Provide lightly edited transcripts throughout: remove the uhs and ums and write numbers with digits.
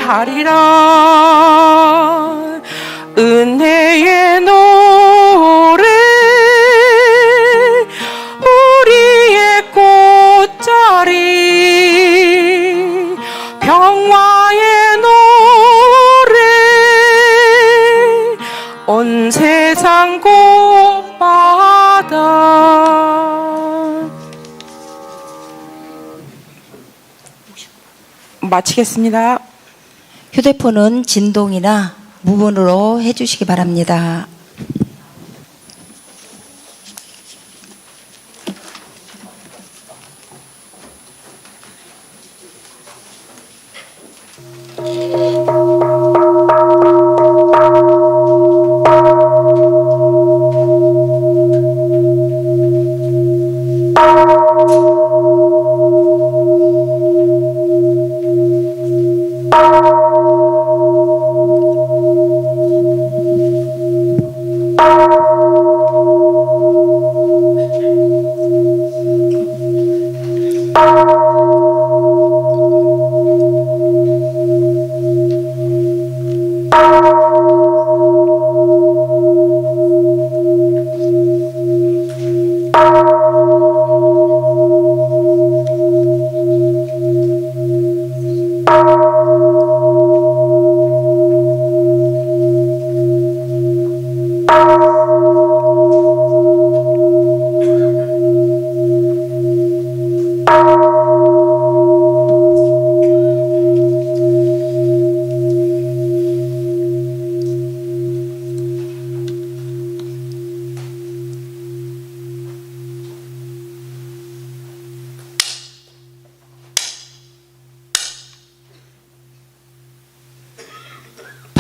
하리라. 은혜의 노래 우리의 꽃자리 평화의 노래 온 세상 곳마다. 마치겠습니다. 휴대폰은 진동이나 무분으로 해주시기 바랍니다.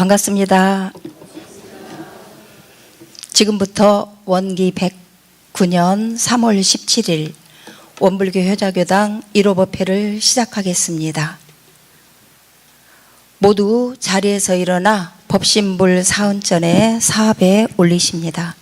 반갑습니다. 지금부터 원기 109년 3월 17일 원불교 효자교당 1호 법회를 시작하겠습니다. 모두 자리에서 일어나 법신불 사은전에 사압에 올리십니다.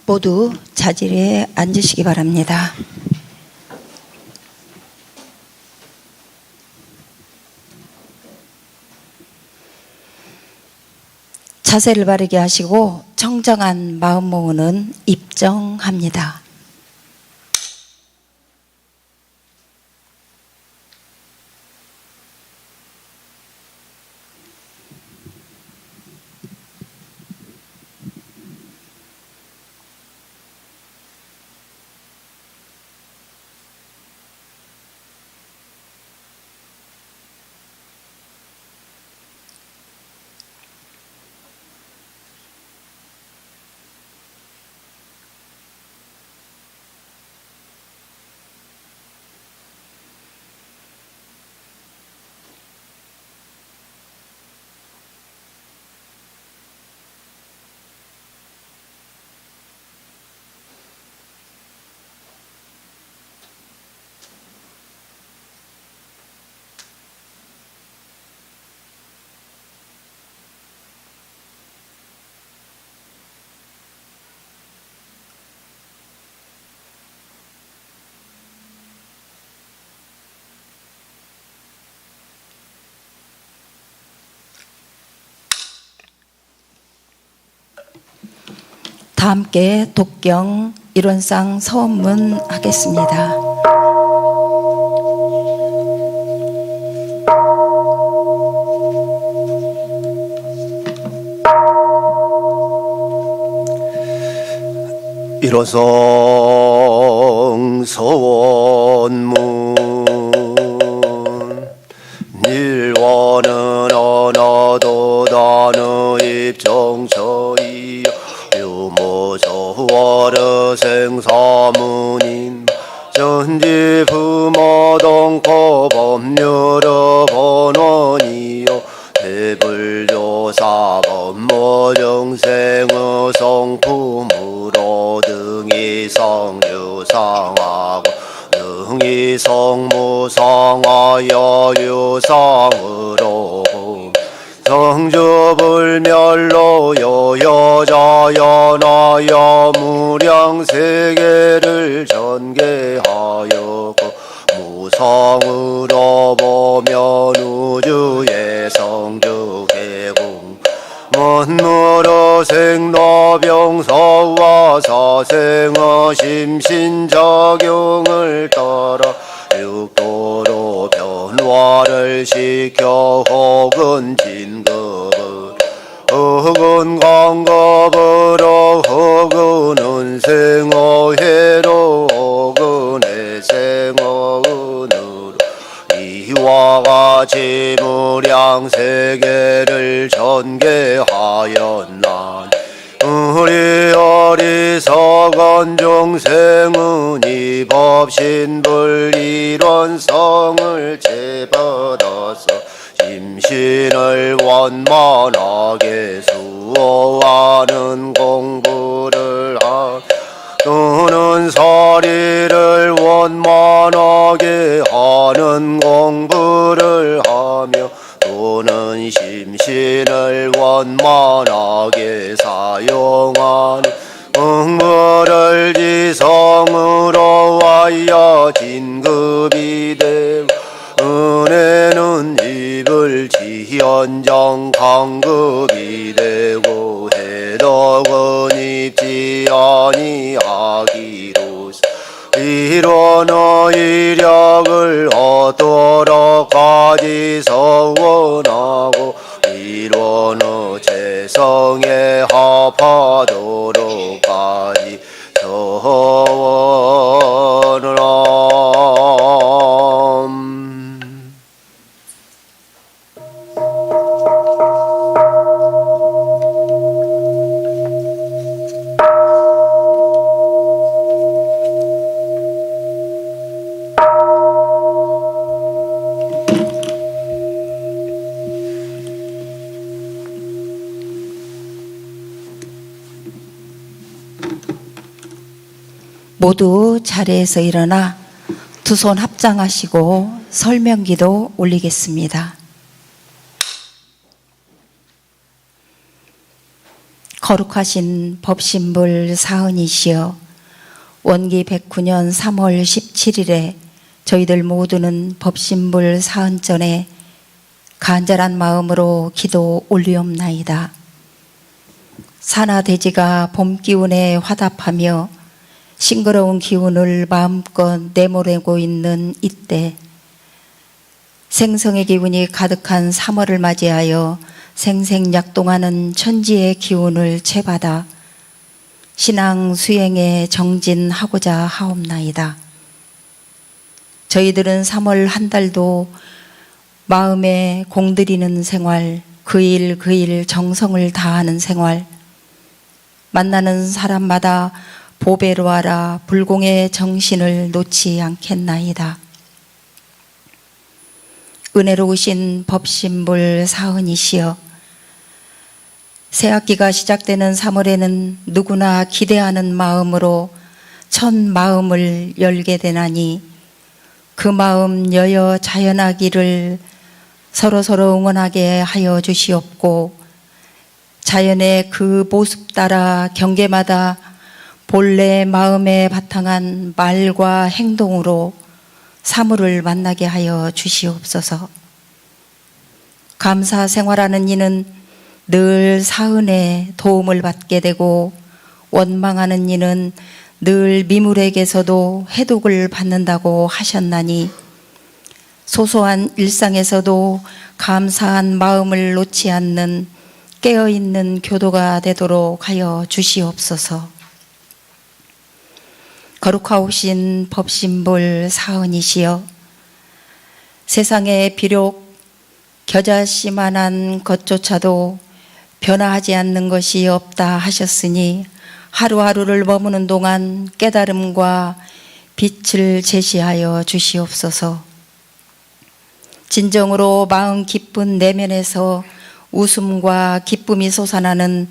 모두 자리에 앉으시기 바랍니다. 자세를 바르게 하시고 청정한 마음 모으는 입정합니다. 다 함께 독경 일원상 서원문 하겠습니다. 일원상 서원문. 일원은 하나도 다는 입정처이요 유무저와르 생사무님 전지부마동법 법률의 번원이요 대불 불조사 법모정생의 성품으로 등이 성유상하고 등이 성무상하여 유상으로 성주불멸로 여여자연하여 무량세계를 전개하여 무성으로 보면 우주의 성주계공 만무로 생로병사와 사생의 심신작용을 따라 육도로 변화를 시켜 혹은 진급을 혹은 강급으로 혹은 은생의 해로 혹은 해생의 은으로 이와 같이 무량세계를 전개하였나니 우리 어리석은 중생은 이 법신불이론성을 제받아서 심신을 원만하게 수호하는 공부를 또는 서리를 원만하게 하는 공부를 하며 또는 심신을 원만하게 사용하는 공부를 지성으로 하여 진급이 되고 은혜는 입을 지연정 강급이 되고 해덕은 입지 아니하기로서 이론의 이력을 얻도록 까지 서원하고 이론의 재성에 합하도록 까지 서원함. 모두 자리에서 일어나 두 손 합장하시고 설명기도 올리겠습니다. 거룩하신 법신불 사은이시여, 원기 109년 3월 17일에 저희들 모두는 법신불 사은전에 간절한 마음으로 기도 올리옵나이다. 산하대지가 봄 기운에 화답하며 싱그러운 기운을 마음껏 내몰고 있는 이때, 생성의 기운이 가득한 3월을 맞이하여 생생약동하는 천지의 기운을 채받아 신앙 수행에 정진하고자 하옵나이다. 저희들은 3월 한 달도 마음에 공들이는 생활, 그 일 정성을 다하는 생활, 만나는 사람마다 보배로 하라 불공의 정신을 놓지 않겠나이다. 은혜로우신 법신불 사은이시여, 새학기가 시작되는 3월에는 누구나 기대하는 마음으로 첫 마음을 열게 되나니 그 마음 여여 자연하기를 서로서로 응원하게 하여 주시옵고, 자연의 그 모습 따라 경계마다 본래 마음에 바탕한 말과 행동으로 사물을 만나게 하여 주시옵소서. 감사 생활하는 이는 늘 사은의 도움을 받게 되고, 원망하는 이는 늘 미물에게서도 해독을 받는다고 하셨나니, 소소한 일상에서도 감사한 마음을 놓지 않는 깨어있는 교도가 되도록 하여 주시옵소서. 거룩하오신 법신불 사은이시여, 세상에 비록 겨자씨만한 것조차도 변화하지 않는 것이 없다 하셨으니, 하루하루를 머무는 동안 깨달음과 빛을 제시하여 주시옵소서. 진정으로 마음 기쁜 내면에서 웃음과 기쁨이 솟아나는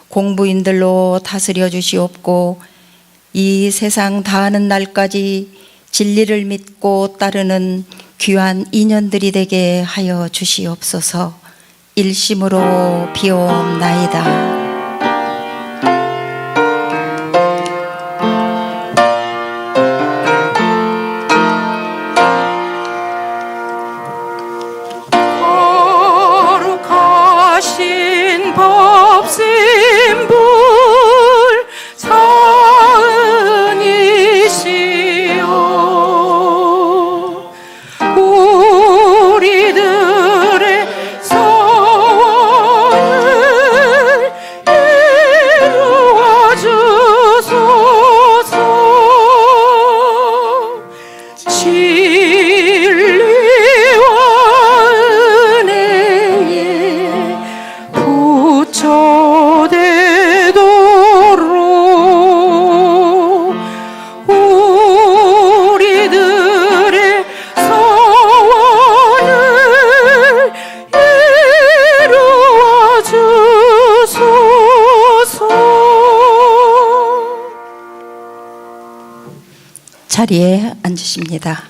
공부인들로 다스려 주시옵고 이 세상 다하는 날까지 진리를 믿고 따르는 귀한 인연들이 되게 하여 주시옵소서. 일심으로 비옵나이다. 거룩하신 법신불 사은이시여 우리들의 소원을 이루어 주소서. 진리와 은혜에 부처되도록 우리들의 소원을 이루어 주소서. 자리에 앉으십니다.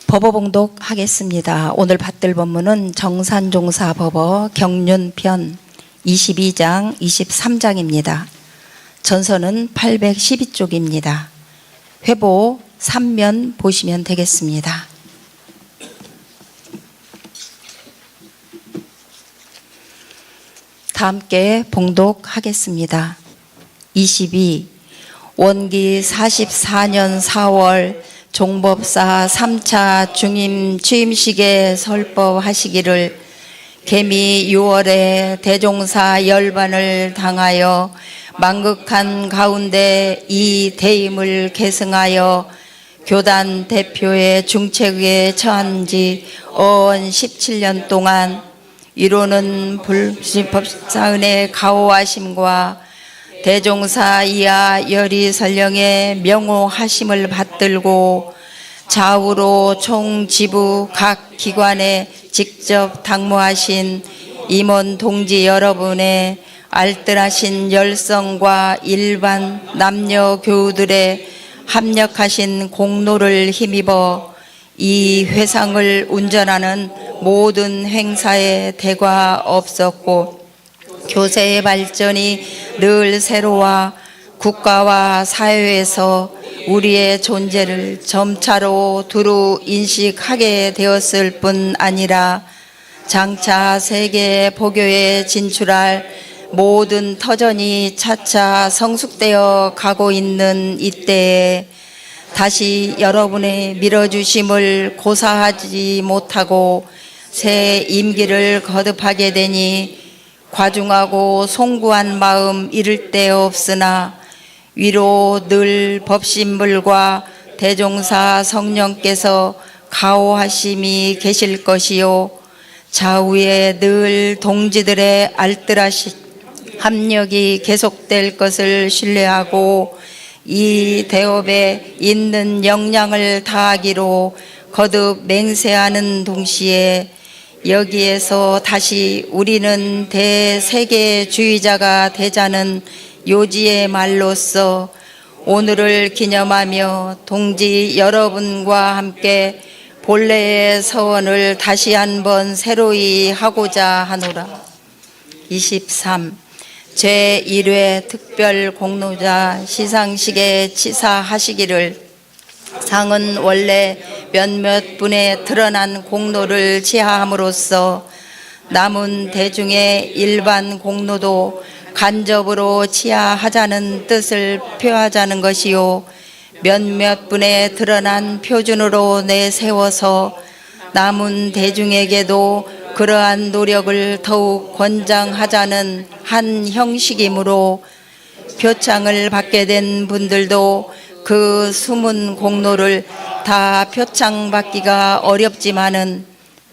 법어봉독 하겠습니다. 오늘 받들 법문은 정산종사법어 경륜편 22장 23장입니다. 전서는 812쪽입니다. 회보 3면 보시면 되겠습니다. 다 함께 봉독하겠습니다. 22. 원기 44년 4월 종법사 3차 중임 취임식에 설법하시기를 개미 6월에 대종사 열반을 당하여 만극한 가운데 이 대임을 계승하여 교단 대표의 중책에 처한 지 어언 17년 동안 위로는 법사은의 가호하심과 대종사 이하 열이 설령의 명호하심을 받들고 좌우로 총지부 각 기관에 직접 당무하신 임원 동지 여러분의 알뜰하신 열성과 일반 남녀 교우들의 합력하신 공로를 힘입어 이 회상을 운전하는 모든 행사에 대과 없었고 교세의 발전이 늘 새로워 국가와 사회에서 우리의 존재를 점차로 두루 인식하게 되었을 뿐 아니라 장차 세계 복교에 진출할 모든 터전이 차차 성숙되어 가고 있는 이때에 다시 여러분의 밀어주심을 고사하지 못하고 새 임기를 거듭하게 되니 과중하고 송구한 마음 이를 데 없으나 위로 늘 법신불과 대종사 성령께서 가호하심이 계실 것이요 좌우에 늘 동지들의 알뜰하신 합력이 계속될 것을 신뢰하고 이 대업에 있는 역량을 다하기로 거듭 맹세하는 동시에 여기에서 다시 우리는 대세계주의자가 되자는 요지의 말로써 오늘을 기념하며 동지 여러분과 함께 본래의 서원을 다시 한번 새로이 하고자 하노라. 23. 제1회 특별 공로자 시상식에 치사하시기를 상은 원래 몇몇 분의 드러난 공로를 치하함으로써 남은 대중의 일반 공로도 간접으로 치하하자는 뜻을 표하자는 것이요 몇몇 분의 드러난 표준으로 내세워서 남은 대중에게도 그러한 노력을 더욱 권장하자는 한 형식이므로 표창을 받게 된 분들도 그 숨은 공로를 다 표창받기가 어렵지만은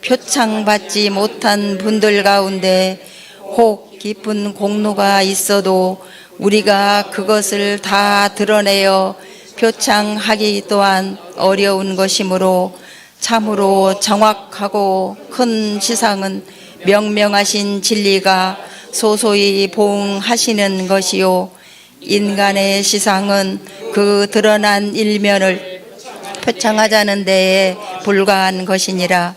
표창받지 못한 분들 가운데 혹 깊은 공로가 있어도 우리가 그것을 다 드러내어 표창하기 또한 어려운 것이므로 참으로 정확하고 큰 시상은 명명하신 진리가 소소히 보응하시는 것이요 인간의 시상은 그 드러난 일면을 표창하자는 데에 불과한 것이니라.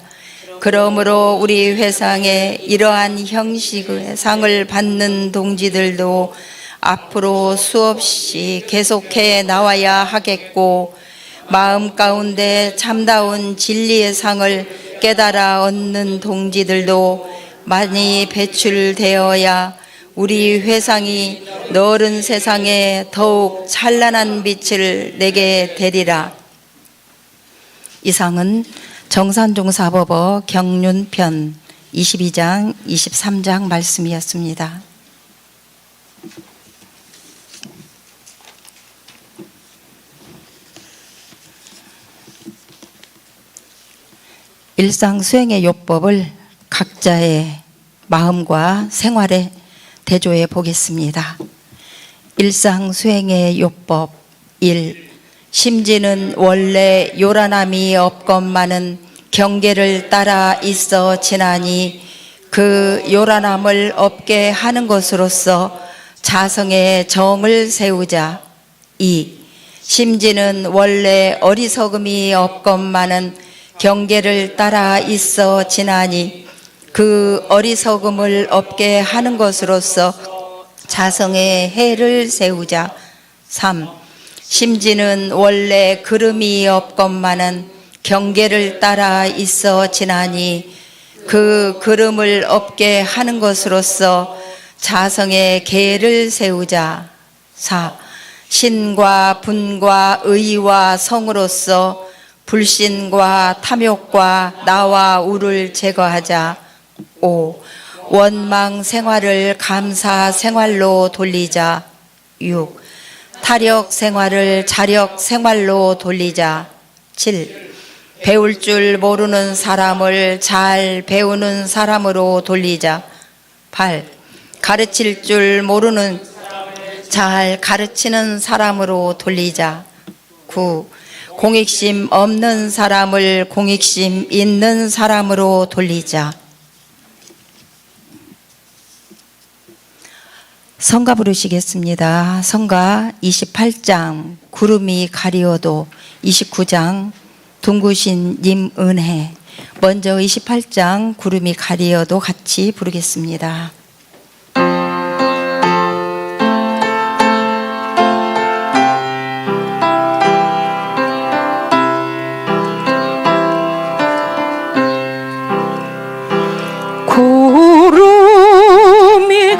그러므로 우리 회상에 이러한 형식의 상을 받는 동지들도 앞으로 수없이 계속해 나와야 하겠고, 마음 가운데 참다운 진리의 상을 깨달아 얻는 동지들도 많이 배출되어야 우리 회상이 너른 세상에 더욱 찬란한 빛을 내게 되리라. 이상은 정산종사법어 경륜편 22장 23장 말씀이었습니다. 일상 수행의 요법을 각자의 마음과 생활에 대조해 보겠습니다. 일상 수행의 요법 1. 심지는 원래 요란함이 없건만은 경계를 따라 있어 지나니 그 요란함을 없게 하는 것으로서 자성의 정을 세우자. 2. 심지는 원래 어리석음이 없건만은 경계를 따라 있어 지나니 그 어리석음을 없게 하는 것으로서 자성의 해를 세우자. 3. 심지는 원래 그름이 없건만은 경계를 따라 있어 지나니 그 그름을 없게 하는 것으로서 자성의 계를 세우자. 4. 신과 분과 의와 성으로서 불신과 탐욕과 나와 우를 제거하자. 5. 원망 생활을 감사 생활로 돌리자. 6. 타력 생활을 자력 생활로 돌리자. 7. 배울 줄 모르는 사람을 잘 배우는 사람으로 돌리자. 8. 가르칠 줄 모르는 잘 가르치는 사람으로 돌리자. 9. 공익심 없는 사람을 공익심 있는 사람으로 돌리자. 성가 부르시겠습니다. 성가 28장 구름이 가리워도, 29장 둥구신 님 은혜. 먼저 28장 구름이 가리워도 같이 부르겠습니다. 구름이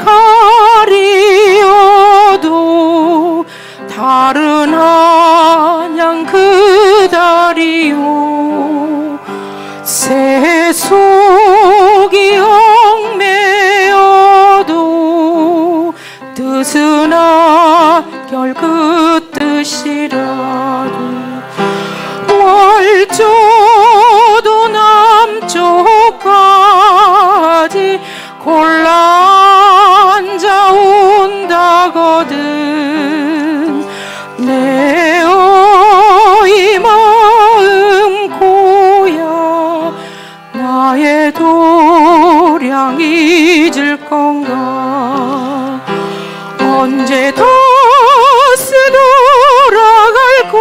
가리어도 다른 한양 그 다리요 세속이 얽매여도 뜻은 한결 그 뜻이라도 월조도 남쪽까지 골라 앉아 온다거든 내 어이 마음 고야 나의 도량 잊을 건가 언제 다시 돌아갈고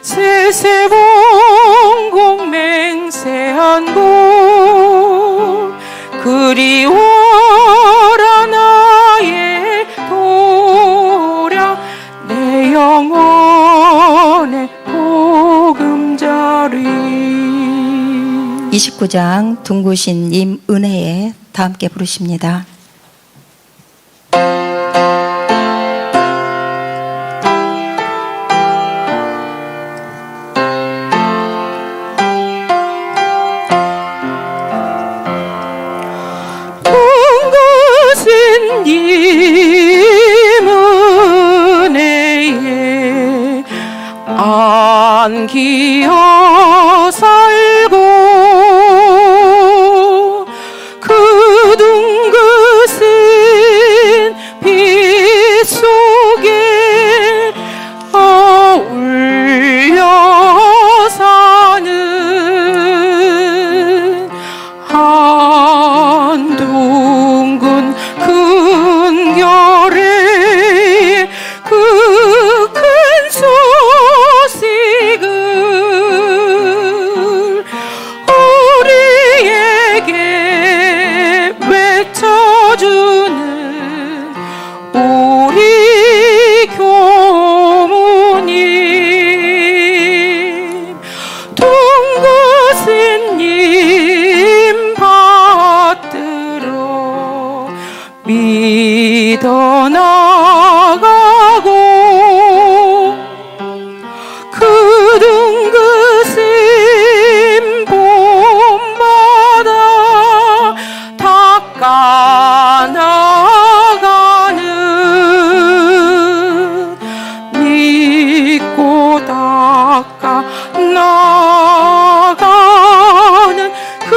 세세봉공 맹세한 곳 그리워라 나의 도량 내 영혼의 보금자리. 29장 둥구신 님 은혜에 다 함께 부르십니다. 둥그신 님 은혜에 안기어 살고 그 둥그신 빛 속에 떠나가고 그 등그심 봄마다 닦아나가는 믿고 닦아나가는 그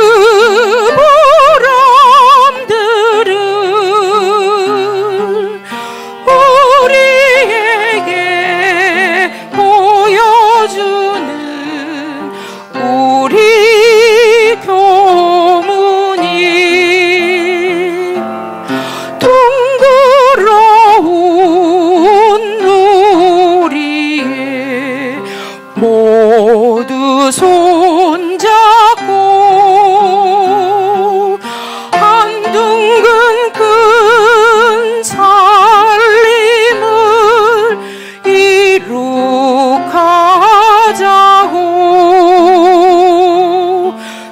보람들을 우리에게 보여주는 우리 교문이 둥그러운 우리의 모두 손잡고 한 둥근 큰 살림을 이룩하자고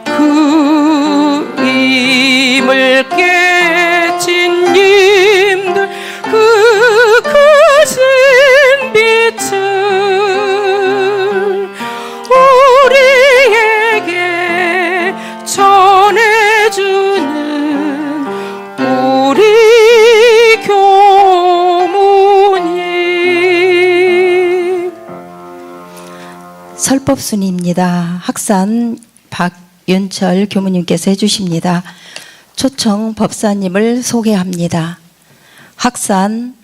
그 힘을 깨친 님들 그 크신 빛을 우리에게 전해주는 우리 교무님. 설법순입니다. 학산 박윤철 교무님께서 해주십니다. 초청 법사님을 소개합니다. 학산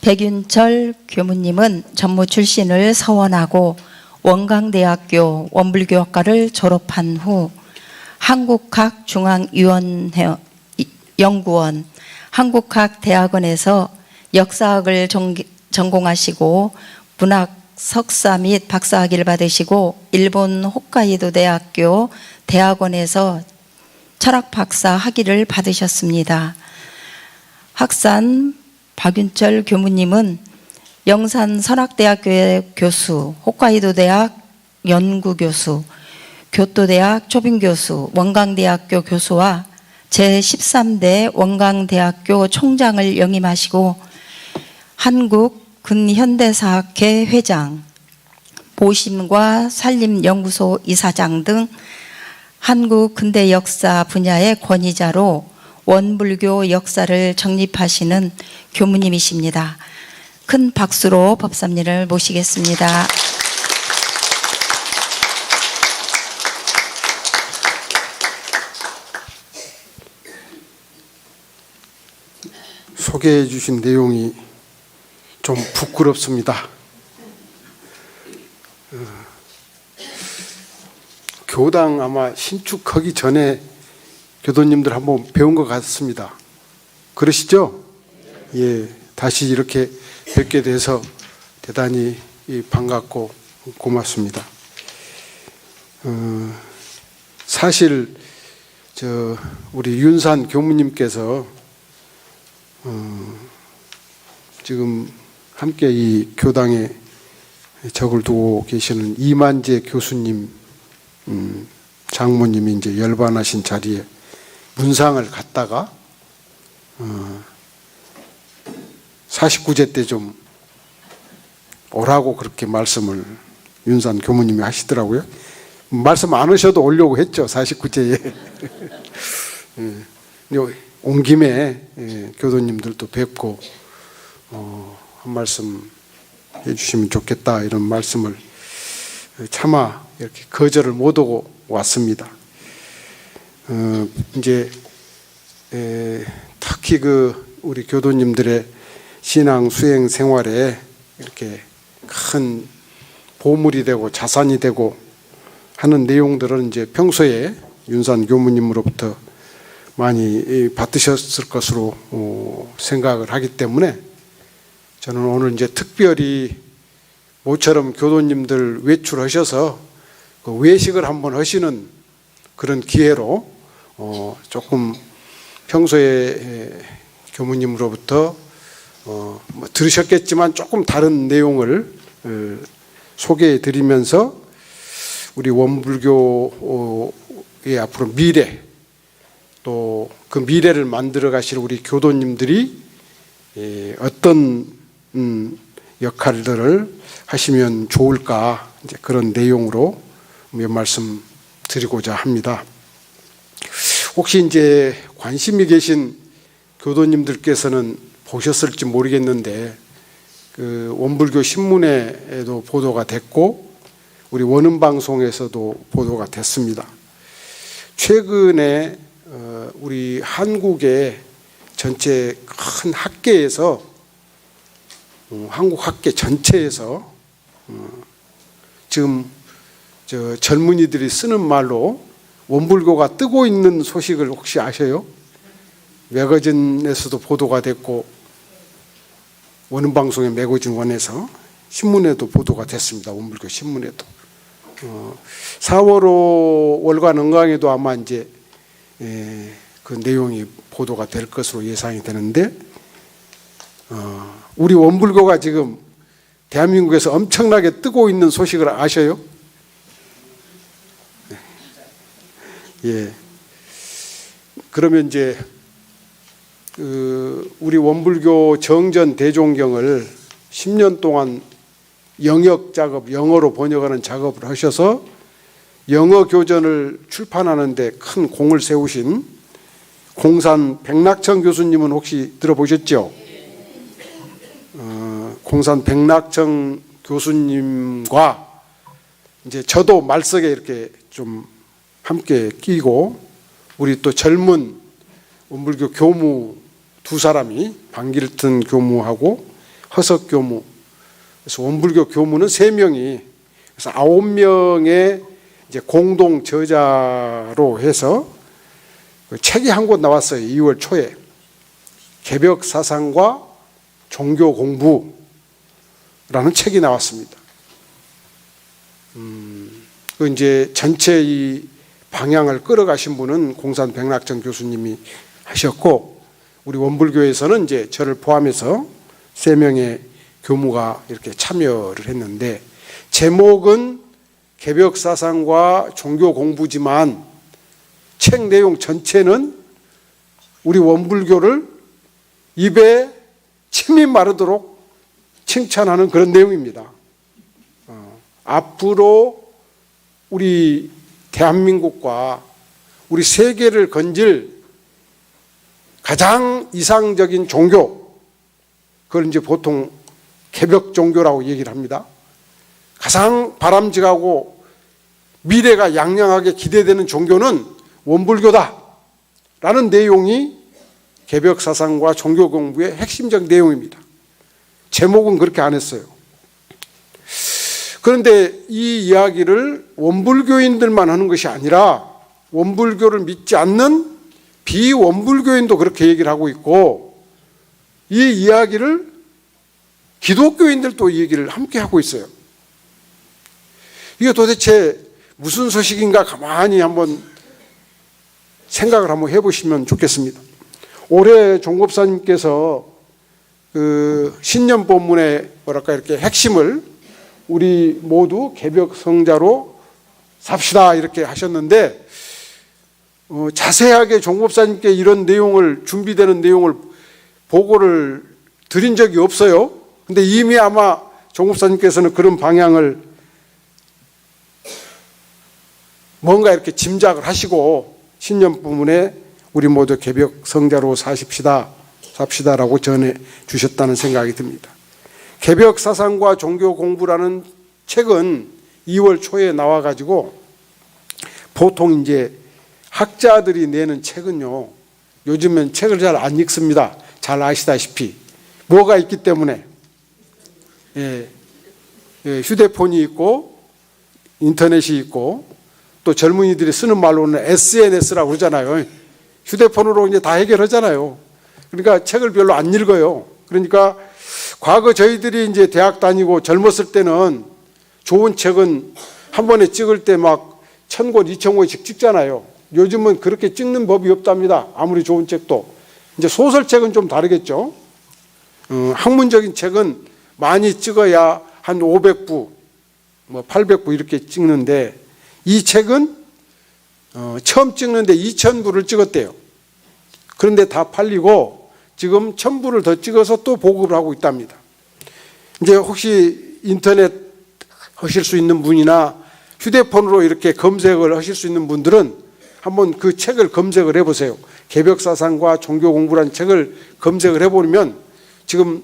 백윤철 교무님은 전무 출신을 서원하고 원광대학교 원불교학과를 졸업한 후 한국학중앙연구원, 한국학대학원에서 역사학을 전공하시고 문학 석사 및 박사학위를 받으시고 일본 홋카이도 대학교 대학원에서 철학 박사 학위를 받으셨습니다. 학산 박윤철 교무님은 영산 선학대학교의 교수, 홋카이도 대학 연구교수, 교토대학 초빙교수, 원광대학교 교수와 제13대 원광대학교 총장을 역임하시고 한국근현대사학회 회장, 보심과 산림연구소 이사장 등 한국 근대 역사 분야의 권위자로 원불교 역사를 정립하시는 교무님이십니다. 큰 박수로 법사님을 모시겠습니다. 소개해 주신 내용이 좀 부끄럽습니다. 교당 아마 신축하기 전에 교도님들 한번 배운 것 같습니다. 그러시죠? 예, 다시 이렇게 뵙게 돼서 대단히 반갑고 고맙습니다. 사실 우리 윤산 교무님께서 지금 함께 이 교당에 적을 두고 계시는 이만재 교수님 장모님이 이제 열반하신 자리에 문상을 갖다가 49제 때 좀 오라고 그렇게 말씀을 윤산 교무님이 하시더라고요. 말씀 안 하셔도 오려고 했죠. 49제에. 온 김에 교도님들도 뵙고 한 말씀 해주시면 좋겠다 이런 말씀을 차마 이렇게 거절을 못하고 왔습니다. 이제 특히 우리 교도님들의 신앙 수행 생활에 이렇게 큰 보물이 되고 자산이 되고 하는 내용들은 이제 평소에 윤산 교무님으로부터 많이 받으셨을 것으로 생각을 하기 때문에 저는 오늘 이제 특별히 모처럼 교도님들 외출하셔서 그 외식을 한번 하시는 그런 기회로 조금 평소에 교무님으로부터 뭐 들으셨겠지만 조금 다른 내용을 소개해 드리면서 우리 원불교의 앞으로 미래 또 그 미래를 만들어 가실 우리 교도님들이 어떤 역할들을 하시면 좋을까, 이제 그런 내용으로 몇 말씀 드리고자 합니다. 혹시 이제 관심이 계신 교도님들께서는 보셨을지 모르겠는데, 그 원불교 신문에도 보도가 됐고 우리 원음방송에서도 보도가 됐습니다. 최근에 우리 한국의 전체 큰 학계에서, 한국 학계 전체에서 지금 젊은이들이 쓰는 말로 원불교가 뜨고 있는 소식을 혹시 아셔요? 매거진에서도 보도가 됐고 원음방송의 매거진 원에서 신문에도 보도가 됐습니다. 원불교 신문에도. 4월 월간 은강에도 아마 이제 그 내용이 보도가 될 것으로 예상이 되는데, 우리 원불교가 지금 대한민국에서 엄청나게 뜨고 있는 소식을 아셔요? 예. 그러면 이제 우리 원불교 정전 대종경을 10년 동안 영역 작업, 영어로 번역하는 작업을 하셔서 영어 교전을 출판하는데 큰 공을 세우신 공산 백낙청 교수님은 혹시 들어보셨죠? 공산 백낙청 교수님과 이제 저도 말석에 이렇게 좀 함께 끼고, 우리 또 젊은 원불교 교무 두 사람이, 방길튼 교무하고 허석 교무, 그래서 원불교 교무는 3명이, 그래서 9명의 이제 공동 저자로 해서 책이 한 권 나왔어요. 2월 초에. 개벽 사상과 종교 공부라는 책이 나왔습니다. 그 이제 전체 이 방향을 끌어가신 분은 공산 백낙정 교수님이 하셨고, 우리 원불교에서는 이제 저를 포함해서 3명의 교무가 이렇게 참여를 했는데, 제목은 개벽 사상과 종교 공부지만 책 내용 전체는 우리 원불교를 입에 침이 마르도록 칭찬하는 그런 내용입니다. 앞으로 우리 대한민국과 우리 세계를 건질 가장 이상적인 종교, 그걸 이제 보통 개벽 종교라고 얘기를 합니다. 가장 바람직하고 미래가 양양하게 기대되는 종교는 원불교다라는 내용이 개벽 사상과 종교 공부의 핵심적 내용입니다. 제목은 그렇게 안 했어요. 그런데 이 이야기를 원불교인들만 하는 것이 아니라 원불교를 믿지 않는 비원불교인도 그렇게 얘기를 하고 있고, 이 이야기를 기독교인들도 이 얘기를 함께 하고 있어요. 이게 도대체 무슨 소식인가 가만히 한번 생각을 한번 해보시면 좋겠습니다. 올해 종법사님께서 그 신년 본문의 뭐랄까 이렇게 핵심을 우리 모두 개벽 성자로 삽시다 이렇게 하셨는데, 자세하게 종법사님께 이런 내용을, 준비되는 내용을 보고를 드린 적이 없어요. 근데 이미 아마 종법사님께서는 그런 방향을 뭔가 이렇게 짐작을 하시고 신년 부문에 우리 모두 개벽 성자로 삽시다라고 전해 주셨다는 생각이 듭니다. 개벽 사상과 종교 공부라는 책은 2월 초에 나와가지고, 보통 이제 학자들이 내는 책은요, 요즘엔 책을 잘 안 읽습니다. 잘 아시다시피 뭐가 있기 때문에, 휴대폰이 있고 인터넷이 있고, 또 젊은이들이 쓰는 말로는 SNS라고 그러잖아요. 휴대폰으로 이제 다 해결하잖아요. 그러니까 책을 별로 안 읽어요. 그러니까 과거 저희들이 이제 대학 다니고 젊었을 때는 좋은 책은 한 번에 찍을 때 막 1000권, 2000권씩 찍잖아요. 요즘은 그렇게 찍는 법이 없답니다. 아무리 좋은 책도. 이제 소설책은 좀 다르겠죠. 학문적인 책은 많이 찍어야 한 500부, 뭐 800부 이렇게 찍는데, 이 책은 처음 찍는데 2000부를 찍었대요. 그런데 다 팔리고 지금 1000부를 더 찍어서 또 보급을 하고 있답니다. 이제 혹시 인터넷 하실 수 있는 분이나 휴대폰으로 이렇게 검색을 하실 수 있는 분들은 한번 그 책을 검색을 해보세요. 개벽사상과 종교공부라는 책을 검색을 해보면 지금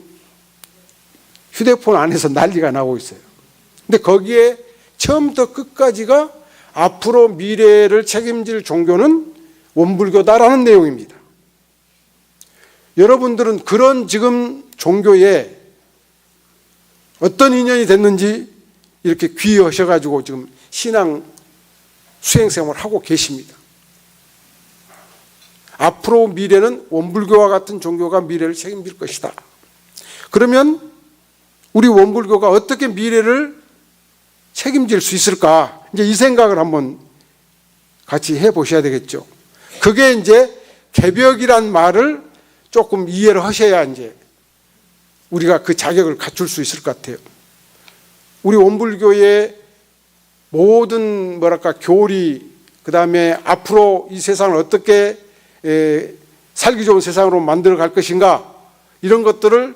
휴대폰 안에서 난리가 나고 있어요. 근데 거기에 처음부터 끝까지가 앞으로 미래를 책임질 종교는 원불교다라는 내용입니다. 여러분들은 그런 지금 종교에 어떤 인연이 됐는지 이렇게 귀의하셔가지고 지금 신앙 수행생활을 하고 계십니다. 앞으로 미래는 원불교와 같은 종교가 미래를 책임질 것이다. 그러면 우리 원불교가 어떻게 미래를 책임질 수 있을까? 이제 이 생각을 한번 같이 해보셔야 되겠죠. 그게 이제 개벽이란 말을 조금 이해를 하셔야 이제 우리가 그 자격을 갖출 수 있을 것 같아요. 우리 원불교의 모든 교리, 그 다음에 앞으로 이 세상을 어떻게 살기 좋은 세상으로 만들어 갈 것인가, 이런 것들을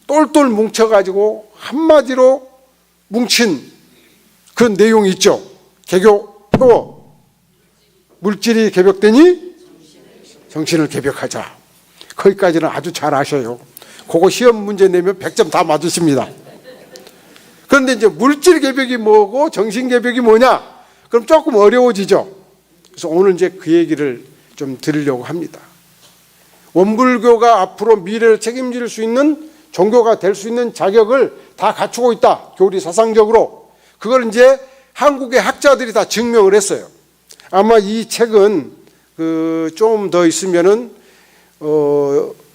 똘똘 뭉쳐가지고 한마디로 뭉친 그런 내용이 있죠. 개교 표어. 물질이 개벽되니 정신을 개벽하자. 거기까지는 아주 잘 아셔요. 그거 시험 문제 내면 100점 다 맞으십니다. 그런데 이제 물질 개벽이 뭐고 정신 개벽이 뭐냐? 그럼 조금 어려워지죠. 그래서 오늘 이제 그 얘기를 좀 드리려고 합니다. 원불교가 앞으로 미래를 책임질 수 있는 종교가 될 수 있는 자격을 다 갖추고 있다. 교리 사상적으로. 그걸 이제 한국의 학자들이 다 증명을 했어요. 아마 이 책은 좀 더 있으면은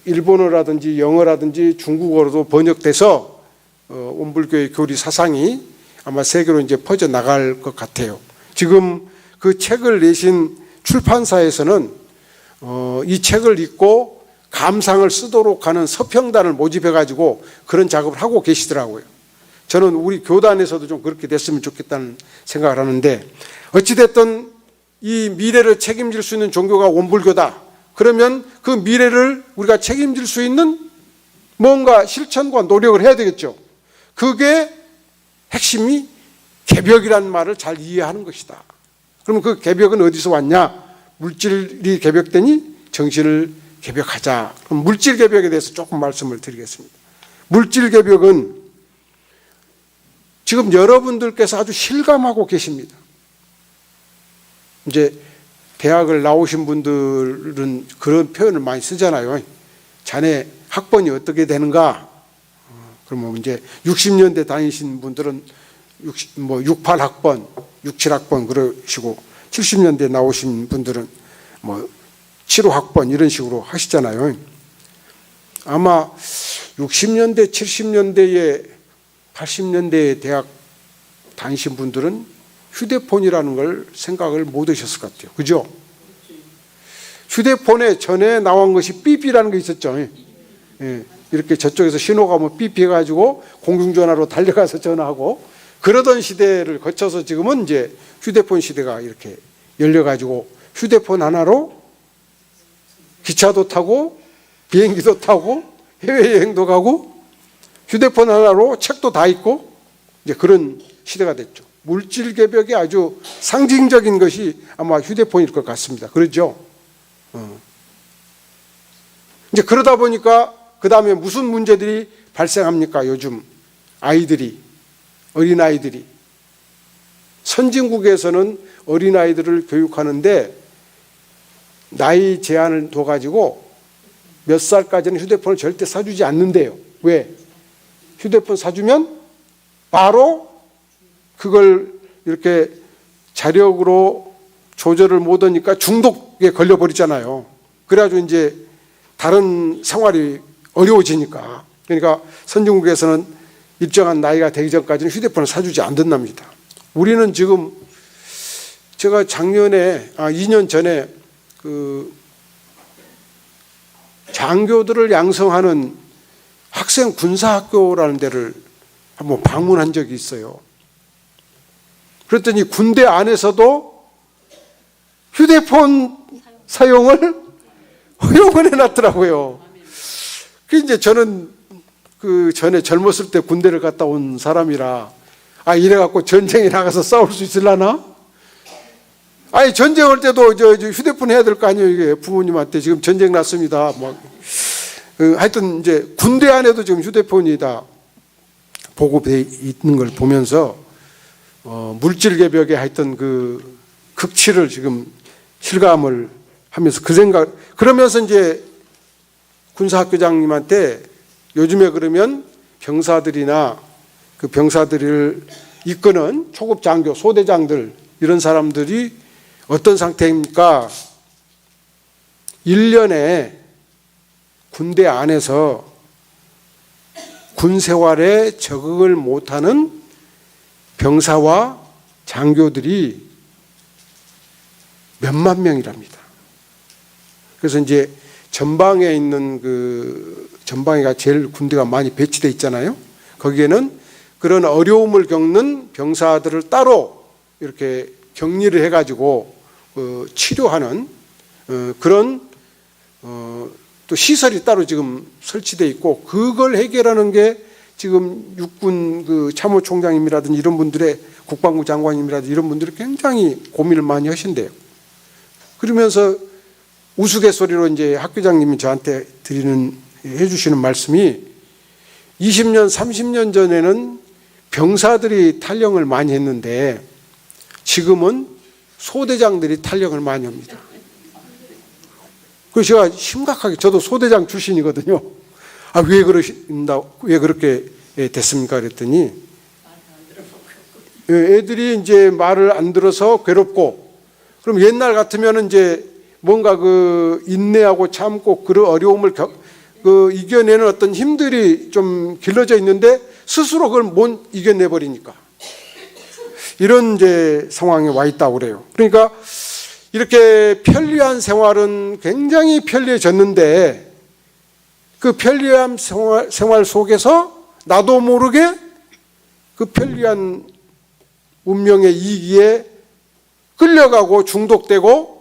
일본어라든지 영어라든지 중국어로도 번역돼서 원불교의 교리 사상이 아마 세계로 이제 퍼져 나갈 것 같아요. 지금 그 책을 내신 출판사에서는 이 책을 읽고 감상을 쓰도록 하는 서평단을 모집해가지고 그런 작업을 하고 계시더라고요. 저는 우리 교단에서도 좀 그렇게 됐으면 좋겠다는 생각을 하는데, 어찌됐든 이 미래를 책임질 수 있는 종교가 원불교다. 그러면 그 미래를 우리가 책임질 수 있는 뭔가 실천과 노력을 해야 되겠죠. 그게 핵심이 개벽이라는 말을 잘 이해하는 것이다. 그러면 그 개벽은 어디서 왔냐? 물질이 개벽되니 정신을 개벽하자. 그럼 물질 개벽에 대해서 조금 말씀을 드리겠습니다. 물질 개벽은 지금 여러분들께서 아주 실감하고 계십니다. 이제 대학을 나오신 분들은 그런 표현을 많이 쓰잖아요. 자네 학번이 어떻게 되는가? 그러면 이제 60년대 다니신 분들은 68학번, 67학번 그러시고, 70년대 나오신 분들은 75학번 이런 식으로 하시잖아요. 아마 60년대, 70년대에 80년대에 대학 다니신 분들은 휴대폰이라는 걸 생각을 못 하셨을 것 같아요. 그죠? 휴대폰에 전에 나온 것이 삐삐라는 게 있었죠. 예. 이렇게 저쪽에서 신호가 오면 삐삐 해가지고 공중전화로 달려가서 전화하고 그러던 시대를 거쳐서 지금은 이제 휴대폰 시대가 이렇게 열려가지고 휴대폰 하나로 기차도 타고 비행기도 타고 해외여행도 가고 휴대폰 하나로 책도 다 읽고 이제 그런 시대가 됐죠. 물질 개벽이 아주 상징적인 것이 아마 휴대폰일 것 같습니다. 그렇죠? 이제 그러다 보니까 그 다음에 무슨 문제들이 발생합니까? 요즘 아이들이, 어린아이들이. 선진국에서는 어린아이들을 교육하는데 나이 제한을 둬가지고 몇 살까지는 휴대폰을 절대 사주지 않는데요. 왜? 휴대폰 사주면 바로 그걸 이렇게 자력으로 조절을 못 하니까 중독에 걸려버리잖아요. 그래가지고 이제 다른 생활이 어려워지니까. 그러니까 선진국에서는 일정한 나이가 되기 전까지는 휴대폰을 사주지 않는답니다. 우리는 지금 제가 작년에 2년 전에 그 장교들을 양성하는 학생 군사학교라는 데를 한번 방문한 적이 있어요. 그랬더니 군대 안에서도 휴대폰 사용을 허용을 해놨더라고요. 그 이제 저는 그 전에 젊었을 때 군대를 갔다 온 사람이라 이래갖고 전쟁에 나가서 싸울 수 있을라나? 아니 전쟁할 때도 저 휴대폰 해야 될 거 아니에요. 이게 부모님한테 지금 전쟁 났습니다. 하여튼 이제 군대 안에도 지금 휴대폰이 다 보급돼 있는 걸 보면서 물질 개벽에 하여튼 그 극치를 지금 실감을 하면서 그 생각 그러면서 이제 군사학교장님한테 요즘에 그러면 병사들이나 그 병사들을 이끄는 초급 장교, 소대장들 이런 사람들이 어떤 상태입니까? 1년에 군대 안에서 군 생활에 적응을 못하는 병사와 장교들이 몇만 명이랍니다. 그래서 이제 전방에 있는 전방에가 제일 군대가 많이 배치되어 있잖아요. 거기에는 그런 어려움을 겪는 병사들을 따로 이렇게 격리를 해가지고 치료하는 그런 또 시설이 따로 지금 설치되어 있고 그걸 해결하는 게 지금 육군 그 참모총장님이라든지 이런 분들의 국방부 장관님이라든지 이런 분들이 굉장히 고민을 많이 하신대요. 그러면서 우스갯소리로 이제 학교장님이 저한테 해주시는 말씀이 20년, 30년 전에는 병사들이 탈영을 많이 했는데 지금은 소대장들이 탈영을 많이 합니다. 그래서 제가 심각하게 저도 소대장 출신이거든요. 왜 그렇게 됐습니까? 그랬더니 애들이 이제 말을 안 들어서 괴롭고 그럼 옛날 같으면 이제 뭔가 그 인내하고 참고 그 어려움을 이겨내는 어떤 힘들이 좀 길러져 있는데 스스로 그걸 못 이겨내 버리니까 이런 이제 상황에 와 있다고 그래요. 그러니까 이렇게 편리한 생활은 굉장히 편리해졌는데 그 편리한 생활 속에서 나도 모르게 그 편리한 운명의 이기에 끌려가고 중독되고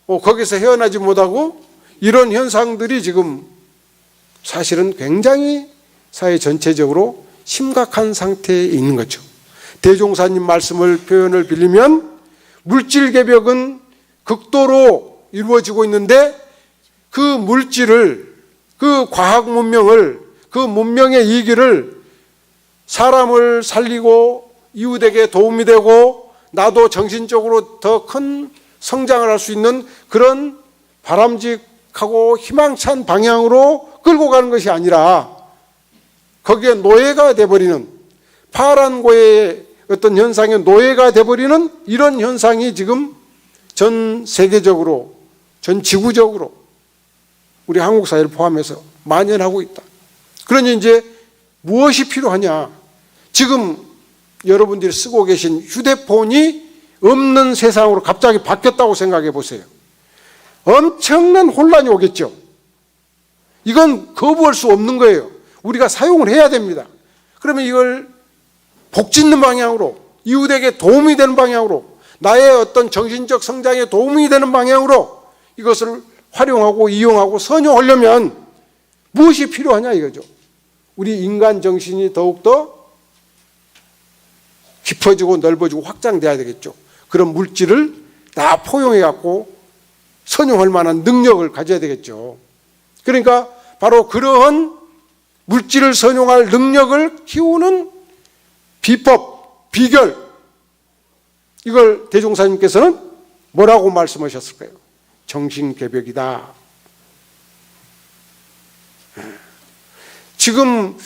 거기서 헤어나지 못하고 이런 현상들이 지금 사실은 굉장히 사회 전체적으로 심각한 상태에 있는 거죠. 대종사님 표현을 빌리면 물질 개벽은 극도로 이루어지고 있는데 그 물질을 그 과학 문명을 그 문명의 이기를 사람을 살리고 이웃에게 도움이 되고 나도 정신적으로 더 큰 성장을 할 수 있는 그런 바람직하고 희망찬 방향으로 끌고 가는 것이 아니라 거기에 노예가 돼버리는 파란고의 어떤 현상에 노예가 돼버리는 이런 현상이 지금 전 세계적으로 전 지구적으로 우리 한국 사회를 포함해서 만연하고 있다. 그러니 이제 무엇이 필요하냐? 지금 여러분들이 쓰고 계신 휴대폰이 없는 세상으로 갑자기 바뀌었다고 생각해 보세요. 엄청난 혼란이 오겠죠. 이건 거부할 수 없는 거예요. 우리가 사용을 해야 됩니다. 그러면 이걸 복짓는 방향으로 이웃에게 도움이 되는 방향으로 나의 어떤 정신적 성장에 도움이 되는 방향으로 이것을 활용하고 이용하고 선용하려면 무엇이 필요하냐 이거죠. 우리 인간 정신이 더욱더 깊어지고 넓어지고 확장돼야 되겠죠. 그런 물질을 다 포용해 갖고 선용할 만한 능력을 가져야 되겠죠. 그러니까 바로 그러한 물질을 선용할 능력을 키우는 비법, 비결, 이걸 대종사님께서는 뭐라고 말씀하셨을까요? 정신개벽이다. 지금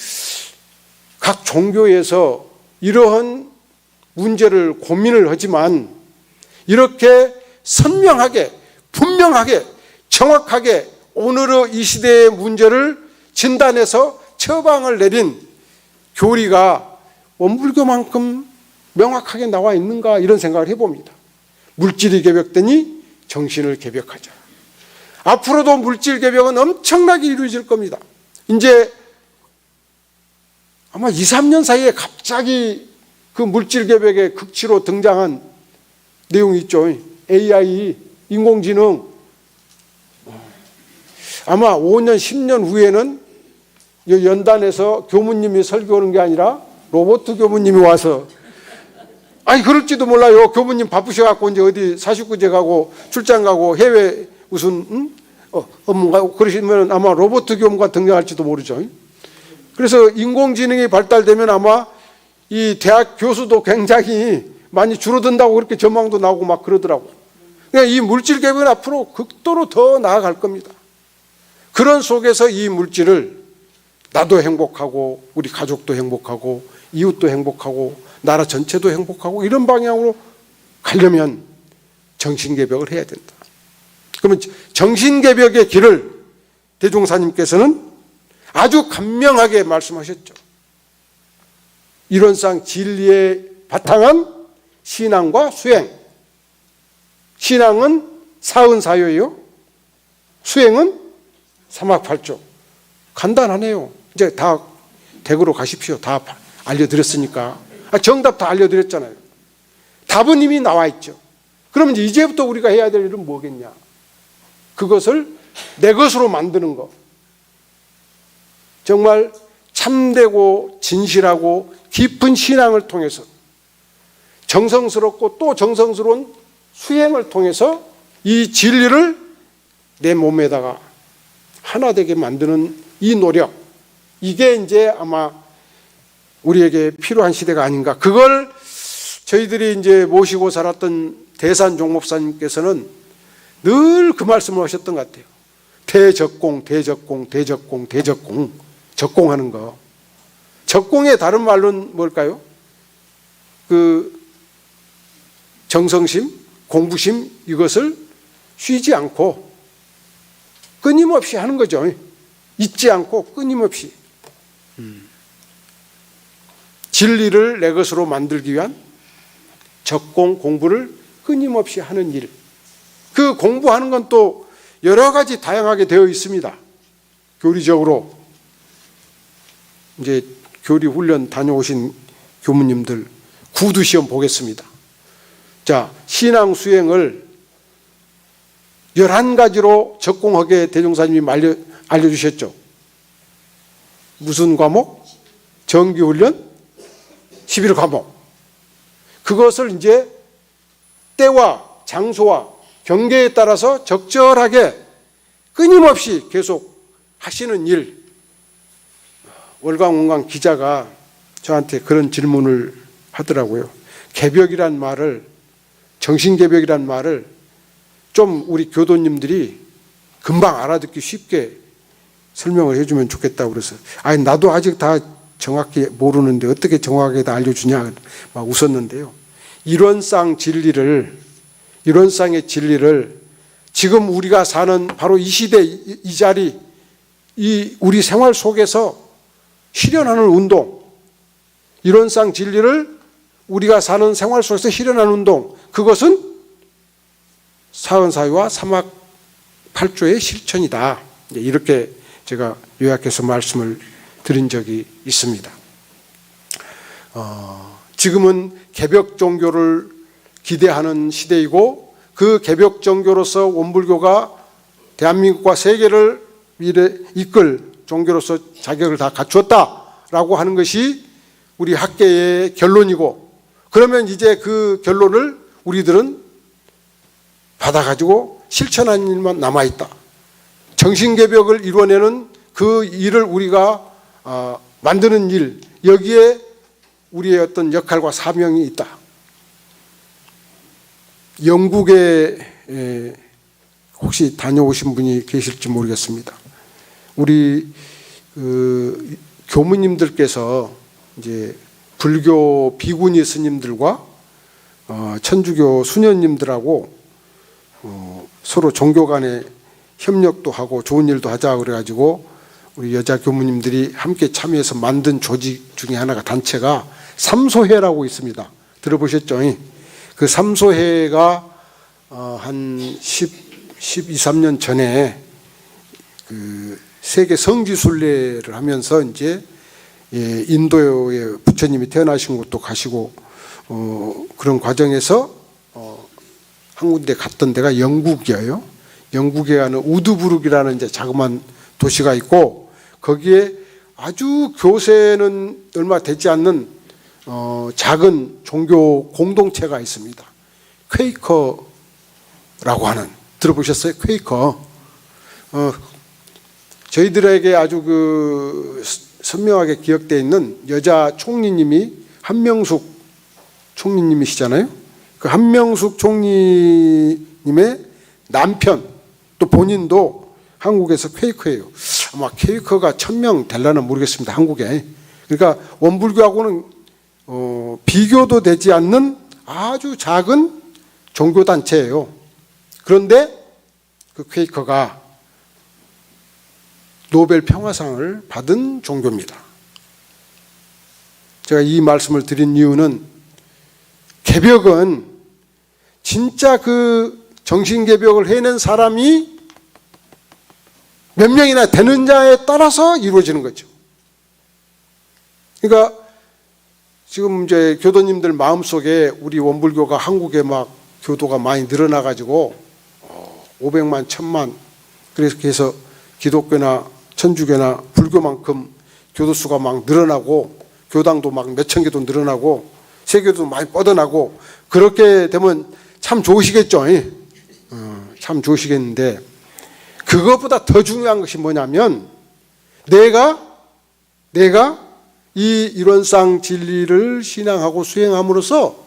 각 종교에서 이러한 문제를 고민을 하지만 이렇게 선명하게, 분명하게, 정확하게 오늘의 이 시대의 문제를 진단해서 처방을 내린 교리가 원불교만큼 명확하게 나와 있는가 이런 생각을 해봅니다. 물질이 개벽되니 정신을 개벽하자. 앞으로도 물질 개벽은 엄청나게 이루어질 겁니다. 이제 아마 2, 3년 사이에 갑자기 그 물질 개벽의 극치로 등장한 내용이 있죠. AI, 인공지능. 아마 5년, 10년 후에는 연단에서 교무님이 설교하는 게 아니라 로봇 교무님이 와서, 아니 그럴지도 몰라요. 교무님 바쁘셔갖고 이제 어디 사십구제 가고 출장 가고 해외 무슨 업무 가고 그러시면 아마 로봇 교무가 등장할지도 모르죠. 그래서 인공지능이 발달되면 아마 이 대학 교수도 굉장히 많이 줄어든다고 그렇게 전망도 나오고 막 그러더라고요. 그러니까 이 물질 개발은 앞으로 극도로 더 나아갈 겁니다. 그런 속에서 이 물질을 나도 행복하고 우리 가족도 행복하고 이웃도 행복하고 나라 전체도 행복하고 이런 방향으로 가려면 정신개벽을 해야 된다. 그러면 정신개벽의 길을 대종사님께서는 아주 간명하게 말씀하셨죠. 이론상 진리에 바탕한 신앙과 수행. 신앙은 사은사효예요. 수행은 삼학팔조. 간단하네요. 이제 다 댁으로 가십시오. 다 알려드렸으니까. 정답 다 알려드렸잖아요. 답은 이미 나와 있죠. 그러면 이제부터 우리가 해야 될 일은 뭐겠냐? 그것을 내 것으로 만드는 것. 정말 참되고 진실하고 깊은 신앙을 통해서 정성스럽고 또 정성스러운 수행을 통해서 이 진리를 내 몸에다가 하나 되게 만드는 이 노력, 이게 이제 아마 우리에게 필요한 시대가 아닌가. 그걸 저희들이 이제 모시고 살았던 대산 종목사님께서는 늘 그 말씀을 하셨던 것 같아요. 대적공, 대적공, 대적공, 대적공. 적공하는 거. 적공의 다른 말로는 뭘까요? 그 정성심, 공부심, 이것을 쉬지 않고 끊임없이 하는 거죠. 잊지 않고 끊임없이. 진리를 내 것으로 만들기 위한 적공, 공부를 끊임없이 하는 일. 그 공부하는 건 또 여러 가지 다양하게 되어 있습니다. 교리적으로 이제 교리 훈련 다녀오신 교무님들 구두 시험 보겠습니다. 자, 신앙 수행을 11가지로 적공하게 대종사님이 알려주셨죠. 무슨 과목? 정기훈련 11과목. 그것을 이제 때와 장소와 경계에 따라서 적절하게 끊임없이 계속 하시는 일. 월광원광 기자가 저한테 그런 질문을 하더라고요. 개벽이란 말을, 정신개벽이란 말을 좀 우리 교도님들이 금방 알아듣기 쉽게 설명을 해주면 좋겠다고 그래서, 아니 나도 아직 다 정확히 모르는데 어떻게 정확하게 다 알려주냐 막 웃었는데요. 이론상의 진리를 지금 우리가 사는 바로 이 시대, 이 자리, 이 우리 생활 속에서 실현하는 운동, 이론상 진리를 우리가 사는 생활 속에서 실현하는 운동, 그것은 사은사유와 삼학팔조의 실천이다. 이렇게 제가 요약해서 말씀을 드린 적이 있습니다. 지금은 개벽 종교를 기대하는 시대이고 그 개벽 종교로서 원불교가 대한민국과 세계를 이끌 종교로서 자격을 다 갖추었다라고 하는 것이 우리 학계의 결론이고, 그러면 이제 그 결론을 우리들은 받아가지고 실천하는 일만 남아있다. 정신개벽을 이루어내는 그 일을 우리가 만드는 일, 여기에 우리의 어떤 역할과 사명이 있다. 영국에 혹시 다녀오신 분이 계실지 모르겠습니다. 우리 교무님들께서 이제 불교 비구니 스님들과 천주교 수녀님들하고 서로 종교 간에 협력도 하고 좋은 일도 하자 그래가지고 우리 여자 교무님들이 함께 참여해서 만든 조직 중에 하나가, 단체가 삼소회라고 있습니다. 들어보셨죠? 그 삼소회가 한 12~13년 전에 그 세계 성지순례를 하면서 이제 인도에 부처님이 태어나신 곳도 가시고 그런 과정에서 한 군데 갔던 데가 영국이에요. 영국에 가는 우드부룩이라는 이제 자그마한 도시가 있고, 거기에 아주 교세는 얼마 되지 않는 작은 종교 공동체가 있습니다. 퀘이커라고 하는, 들어보셨어요? 퀘이커. 저희들에게 아주 그 선명하게 기억되어 있는 여자 총리님이 한명숙 총리님이시잖아요. 그 한명숙 총리님의 남편 또 본인도 한국에서 퀘이커예요. 아마 퀘이커가 1000명 될라나 모르겠습니다. 한국에. 그러니까 원불교하고는 비교도 되지 않는 아주 작은 종교단체예요. 그런데 그 퀘이커가 노벨 평화상을 받은 종교입니다. 제가 이 말씀을 드린 이유는 개벽은 진짜 그 정신개벽을 해낸 사람이 몇 명이나 되느냐에 따라서 이루어지는 거죠. 그러니까 지금 이제 교도님들 마음속에 우리 원불교가 한국에 막 교도가 많이 늘어나가지고 500만, 1000만 그렇게 해서 기독교나 천주교나 불교만큼 교도수가 막 늘어나고 교당도 막 몇천 개도 늘어나고 세계도 많이 뻗어나고 그렇게 되면 참 좋으시겠죠. 참 좋으시겠는데 그것보다 더 중요한 것이 뭐냐면 내가 이 일원상 진리를 신앙하고 수행함으로써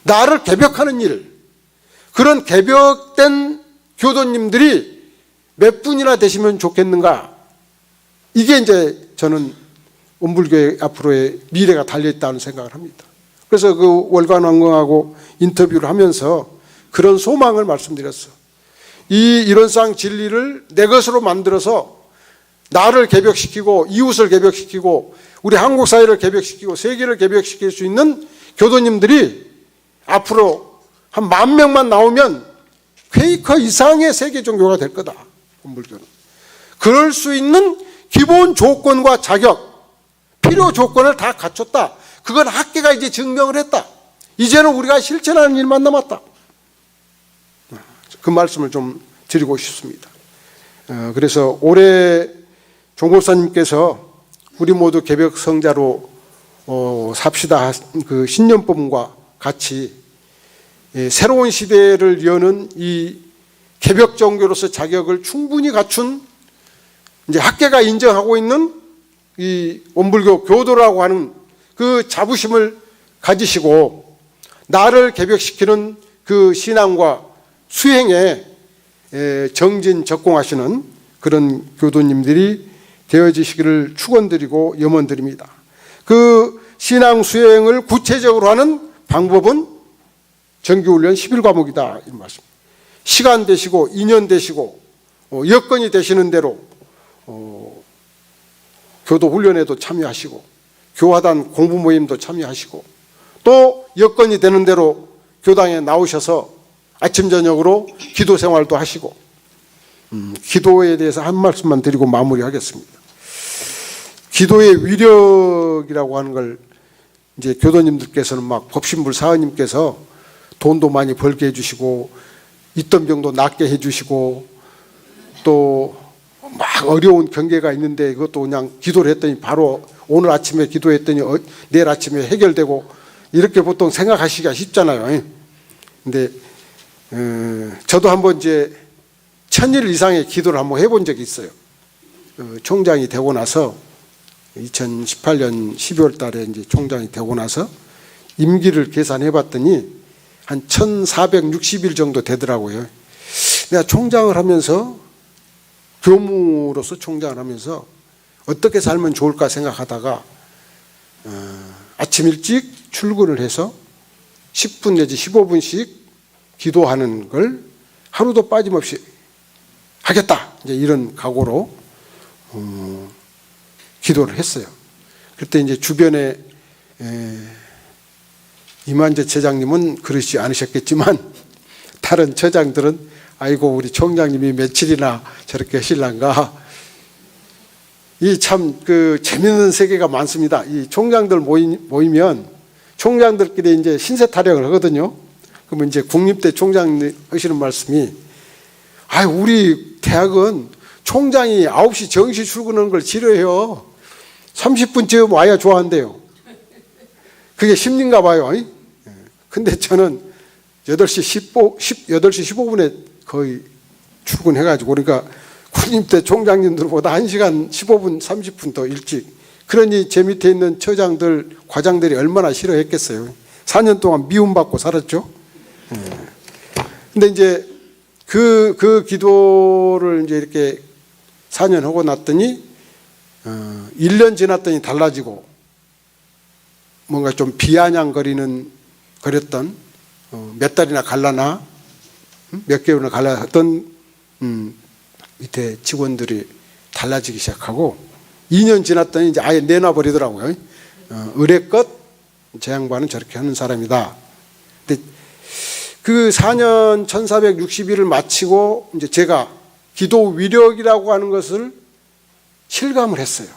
나를 개벽하는 일, 그런 개벽된 교도님들이 몇 분이나 되시면 좋겠는가. 이게 이제 저는 원불교의 앞으로의 미래가 달려있다는 생각을 합니다. 그래서 그 월간왕궁하고 인터뷰를 하면서 그런 소망을 말씀드렸어. 이 일원상 진리를 내 것으로 만들어서 나를 개벽시키고 이웃을 개벽시키고 우리 한국 사회를 개벽시키고 세계를 개벽시킬 수 있는 교도님들이 앞으로 한 10,000명만 나오면 퀘이커 이상의 세계 종교가 될 거다. 원불교는. 그럴 수 있는 기본 조건과 자격, 필요 조건을 다 갖췄다. 그건 학계가 이제 증명을 했다. 이제는 우리가 실천하는 일만 남았다. 그 말씀을 좀 드리고 싶습니다. 그래서 올해 종목사님께서 우리 모두 개벽성자로 삽시다 그 신년법과 같이 새로운 시대를 여는 이 개벽 종교로서 자격을 충분히 갖춘 이제 학계가 인정하고 있는 이 원불교 교도라고 하는 그 자부심을 가지시고 나를 개벽시키는 그 신앙과 수행에 정진적공하시는 그런 교도님들이 되어지시기를 축원드리고 염원드립니다. 그 신앙 수행을 구체적으로 하는 방법은 정규훈련 11과목이다 이 말씀. 시간 되시고 인연 되시고 여건이 되시는 대로 교도 훈련에도 참여하시고 교화단 공부 모임도 참여하시고 또 여건이 되는 대로 교당에 나오셔서 아침 저녁으로 기도 생활도 하시고 기도에 대해서 한 말씀만 드리고 마무리하겠습니다. 기도의 위력이라고 하는 걸 이제 교도님들께서는 막 법신불 사원님께서 돈도 많이 벌게 해주시고 있던 병도 낫게 해주시고 또 막 어려운 경계가 있는데 그것도 그냥 기도를 했더니 바로 오늘 아침에 기도했더니 내일 아침에 해결되고 이렇게 보통 생각하시기가 쉽잖아요. 근데 저도 한번 이제 1000일 이상의 기도를 한번 해본 적이 있어요. 총장이 되고 나서 2018년 12월 달에 이제 총장이 되고 나서 임기를 계산해 봤더니 한 1460일 정도 되더라고요. 내가 총장을 하면서 교무로서 총장을 하면서 어떻게 살면 좋을까 생각하다가 아침 일찍 출근을 해서 10분 내지 15분씩 기도하는 걸 하루도 빠짐없이 하겠다. 이제 이런 각오로 기도를 했어요. 그때 이제 주변에 이만재 처장님은 그러시지 않으셨겠지만 다른 처장들은 아이고 우리 총장님이 며칠이나 저렇게 하실란가. 이 참 그 재밌는 세계가 많습니다. 이 총장들 모이면 총장들끼리 이제 신세 타령을 하거든요. 그러면 이제 국립대 총장님 하시는 말씀이 우리 대학은 총장이 9시 정시 출근하는 걸 싫어해요. 30분쯤 와야 좋아한대요. 그게 심리인가 봐요. 근데 저는 8시 15분에 거의 출근해가지고, 그러니까 군임대 총장님들보다 1시간 15분, 30분 더 일찍. 그러니 제 밑에 있는 처장들, 과장들이 얼마나 싫어했겠어요. 4년 동안 미움받고 살았죠. 근데 이제 그 기도를 이제 이렇게 4년 하고 났더니 1년 지났더니 달라지고, 뭔가 좀 거렸던 몇 달이나 갈라나 몇 개월이나 갈라 했던 밑에 직원들이 달라지기 시작하고, 2년 지났더니 이제 아예 내놔버리더라고요. 의례껏 제 양반은 저렇게 하는 사람이다. 근데 그 4년 1460일을 마치고 이제 제가 기도 위력이라고 하는 것을 실감을 했어요.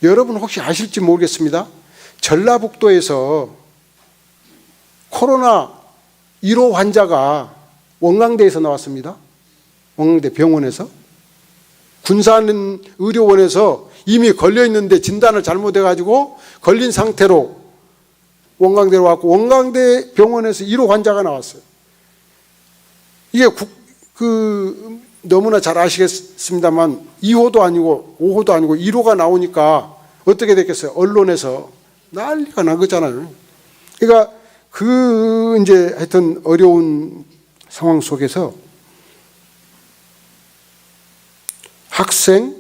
여러분 혹시 아실지 모르겠습니다. 전라북도에서 코로나 1호 환자가 원광대에서 나왔습니다. 원광대 병원에서. 군산의료원에서 이미 걸려있는데 진단을 잘못해가지고 걸린 상태로 원광대로 왔고, 원광대 병원에서 1호 환자가 나왔어요. 이게 너무나 잘 아시겠습니다만 2호도 아니고 5호도 아니고 1호가 나오니까 어떻게 됐겠어요? 언론에서 난리가 난 거잖아요. 그러니까 이제 하여튼 어려운 상황 속에서 학생,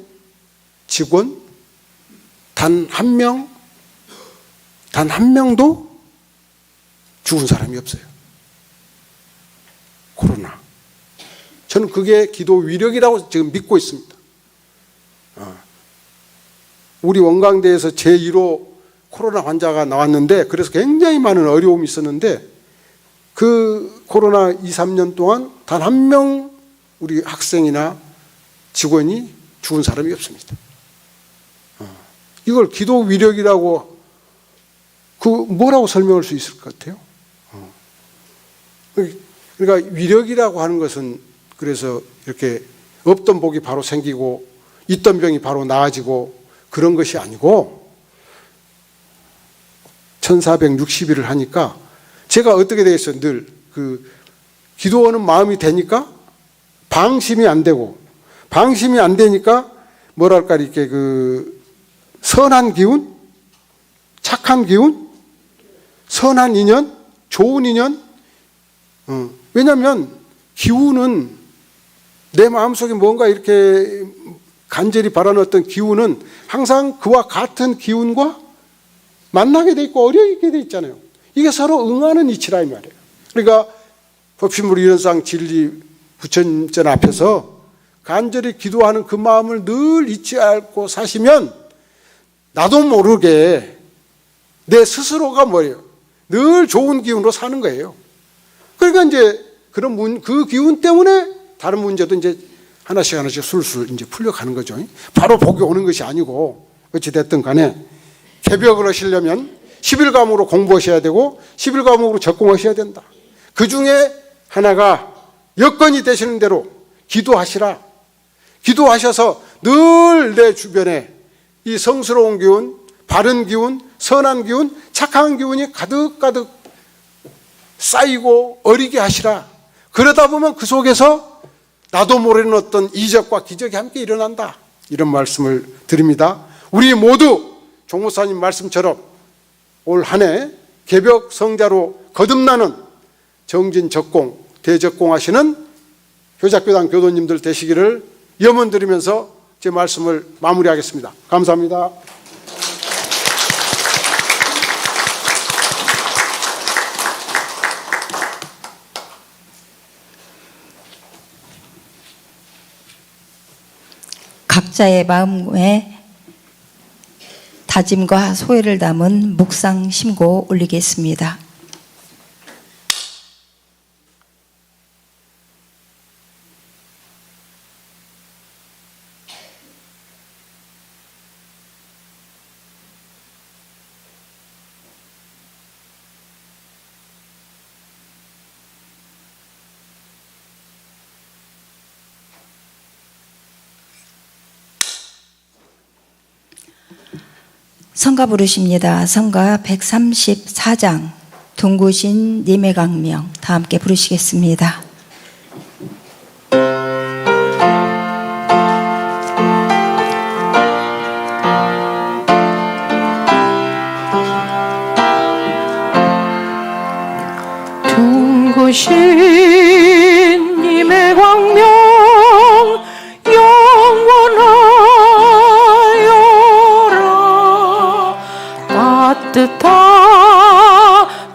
직원 단 한 명도 죽은 사람이 없어요. 코로나. 저는 그게 기도 위력이라고 지금 믿고 있습니다. 우리 원광대에서 제1호 코로나 환자가 나왔는데, 그래서 굉장히 많은 어려움이 있었는데, 그 코로나 2, 3년 동안 단 한 명 우리 학생이나 직원이 죽은 사람이 없습니다. 이걸 기도 위력이라고 뭐라고 설명할 수 있을 것 같아요? 그러니까 위력이라고 하는 것은, 그래서 이렇게 없던 복이 바로 생기고 있던 병이 바로 나아지고 그런 것이 아니고, 1460일을 하니까 제가 어떻게 되겠어요? 늘 기도하는 마음이 되니까 방심이 안 되고, 방심이 안 되니까 뭐랄까, 이렇게 선한 기운, 착한 기운, 선한 인연, 좋은 인연. 왜냐하면 기운은, 내 마음속에 뭔가 이렇게 간절히 바라는 어떤 기운은 항상 그와 같은 기운과 만나게 돼 있고 어려있게 돼 있잖아요. 이게 서로 응하는 이치라 이 말이에요. 그러니까 법신물 유연상 진리 부처님전 앞에서 간절히 기도하는 그 마음을 늘 잊지 않고 사시면 나도 모르게 내 스스로가 뭐예요? 늘 좋은 기운으로 사는 거예요. 그러니까 이제 그 기운 때문에 다른 문제도 이제 하나씩 술술 이제 풀려가는 거죠. 바로 복이 오는 것이 아니고, 어찌됐든 간에 개벽을 하시려면 11과목으로 공부하셔야 되고 11과목으로 적공하셔야 된다. 그 중에 하나가 여건이 되시는 대로 기도하시라. 기도하셔서 늘 내 주변에 이 성스러운 기운, 바른 기운, 선한 기운, 착한 기운이 가득가득 쌓이고 어리게 하시라. 그러다 보면 그 속에서 나도 모르는 어떤 이적과 기적이 함께 일어난다. 이런 말씀을 드립니다. 우리 모두 종목사님 말씀처럼 올 한 해 개벽 성자로 거듭나는 정진적공, 대적공하시는 효자교당 교도님들 되시기를 염원드리면서 제 말씀을 마무리하겠습니다. 감사합니다. 각자의 마음에 다짐과 소회를 담은 묵상 심고 올리겠습니다. 성가 부르십니다. 성가 134장 둥구신 님의 강명 다 함께 부르시겠습니다. 둥구신 님의 광명 영원하여라. 따뜻한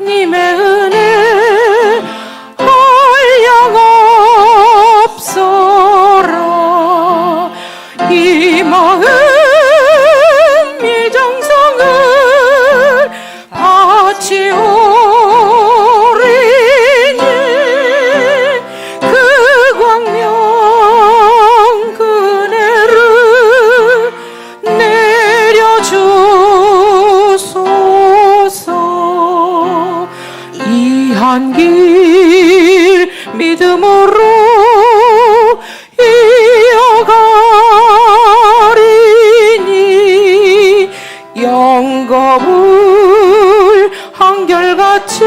님의 은혜 한량없어라. 이 마음 이 정성을 바치오 길 믿음으로 이어가리니 영겁을 한결같이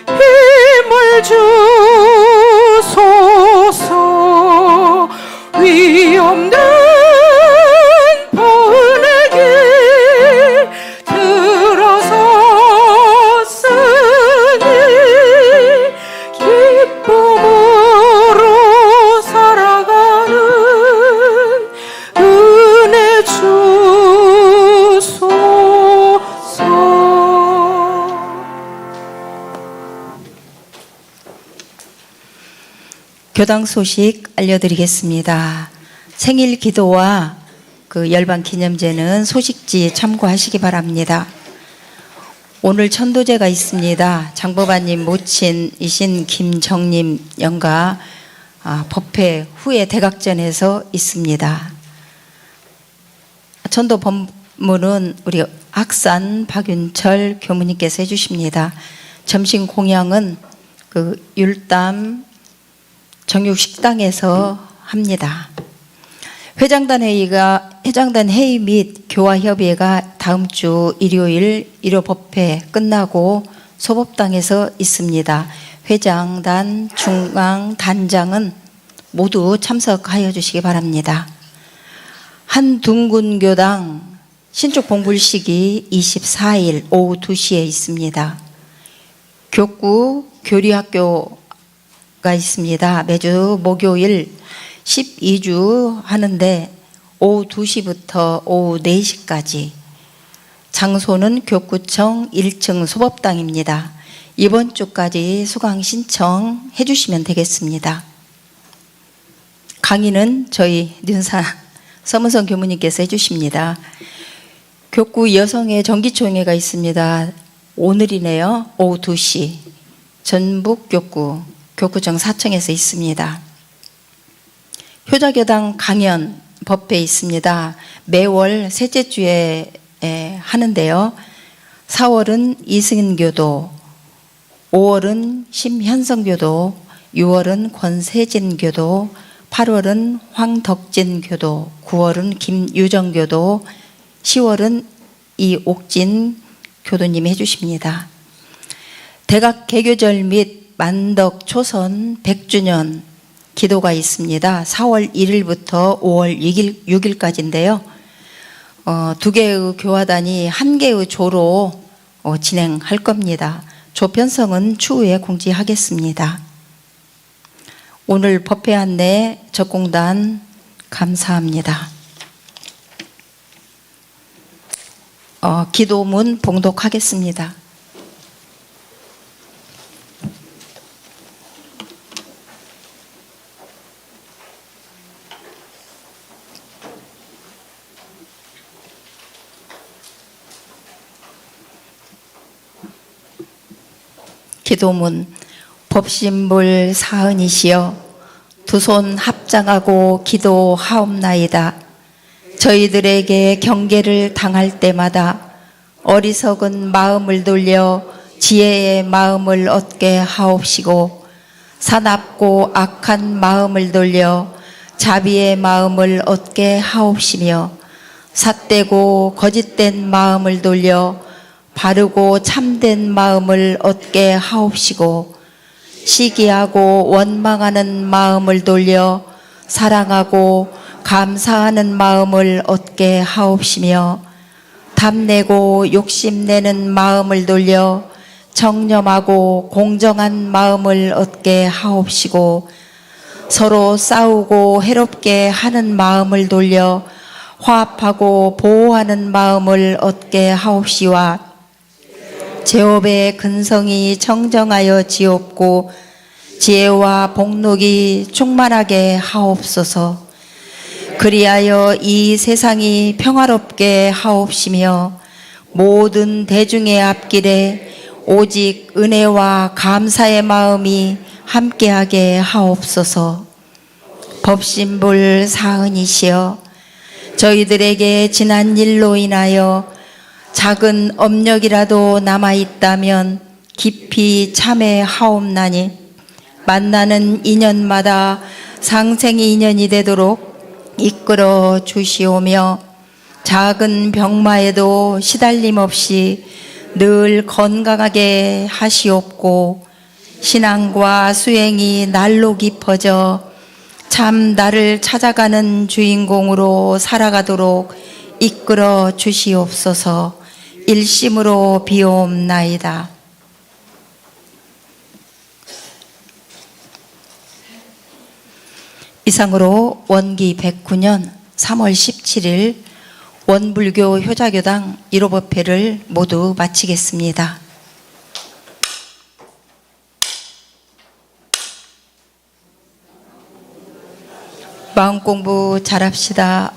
힘을 주소서. 위없는 보은의 길 들어섰으니 기쁨으로 살아가는 은혜 주소서. 교당 소식 알려드리겠습니다. 생일 기도와 열반 기념제는 소식지 참고하시기 바랍니다. 오늘 천도제가 있습니다. 장보바님 모친이신 김정님 영가 법회 후에 대각전에서 있습니다. 천도 법문은 우리 학산 박윤철 교무님께서 해주십니다. 점심 공양은 율담 정육식당에서 합니다. 회장단 회의 및 교화협의회가 다음 주 일요일 1호 법회 끝나고 소법당에서 있습니다. 회장단, 중앙, 단장은 모두 참석하여 주시기 바랍니다. 한둥군교당 신축 봉불식이 24일 오후 2시에 있습니다. 교구 교리학교가 있습니다. 매주 목요일 12주 하는데 오후 2시부터 오후 4시까지. 장소는 교구청 1층 소법당입니다. 이번 주까지 수강 신청해 주시면 되겠습니다. 강의는 저희 윤사 서문성 교무님께서 해주십니다. 교구 여성의 정기총회가 있습니다. 오늘이네요. 오후 2시 전북 교구청 4층에서 있습니다. 효자교당 강연 법회 있습니다. 매월 셋째 주에 하는데요. 4월은 이승인교도, 5월은 심현성교도, 6월은 권세진교도, 8월은 황덕진교도, 9월은 김유정교도, 10월은 이옥진 교도님이 해주십니다. 대각 개교절 및 만덕 초선 100주년 기도가 있습니다. 4월 1일부터 5월 6일까지인데요. 두 개의 교화단이 한 개의 조로 진행할 겁니다. 조 편성은 추후에 공지하겠습니다. 오늘 법회 안내 적공단 감사합니다. 기도문 봉독하겠습니다. 기도문. 법신불 사은이시여 두 손 합장하고 기도하옵나이다. 저희들에게 경계를 당할 때마다 어리석은 마음을 돌려 지혜의 마음을 얻게 하옵시고 사납고 악한 마음을 돌려 자비의 마음을 얻게 하옵시며 삿되고 거짓된 마음을 돌려 바르고 참된 마음을 얻게 하옵시고, 시기하고 원망하는 마음을 돌려 사랑하고 감사하는 마음을 얻게 하옵시며, 탐내고 욕심내는 마음을 돌려 청렴하고 공정한 마음을 얻게 하옵시고, 서로 싸우고 해롭게 하는 마음을 돌려 화합하고 보호하는 마음을 얻게 하옵시와, 제업의 근성이 청정하여 지옵고 지혜와 복록이 충만하게 하옵소서. 그리하여 이 세상이 평화롭게 하옵시며, 모든 대중의 앞길에 오직 은혜와 감사의 마음이 함께하게 하옵소서. 법신불 사은이시여, 저희들에게 지난 일로 인하여 작은 업력이라도 남아있다면 깊이 참회하옵나니, 만나는 인연마다 상생의 인연이 되도록 이끌어 주시오며, 작은 병마에도 시달림 없이 늘 건강하게 하시옵고, 신앙과 수행이 날로 깊어져 참 나를 찾아가는 주인공으로 살아가도록 이끌어 주시옵소서. 일심으로 비옵나이다. 이상으로 원기 109년 3월 17일 원불교 효자교당 1호 법회를 모두 마치겠습니다. 마음 공부 잘합시다.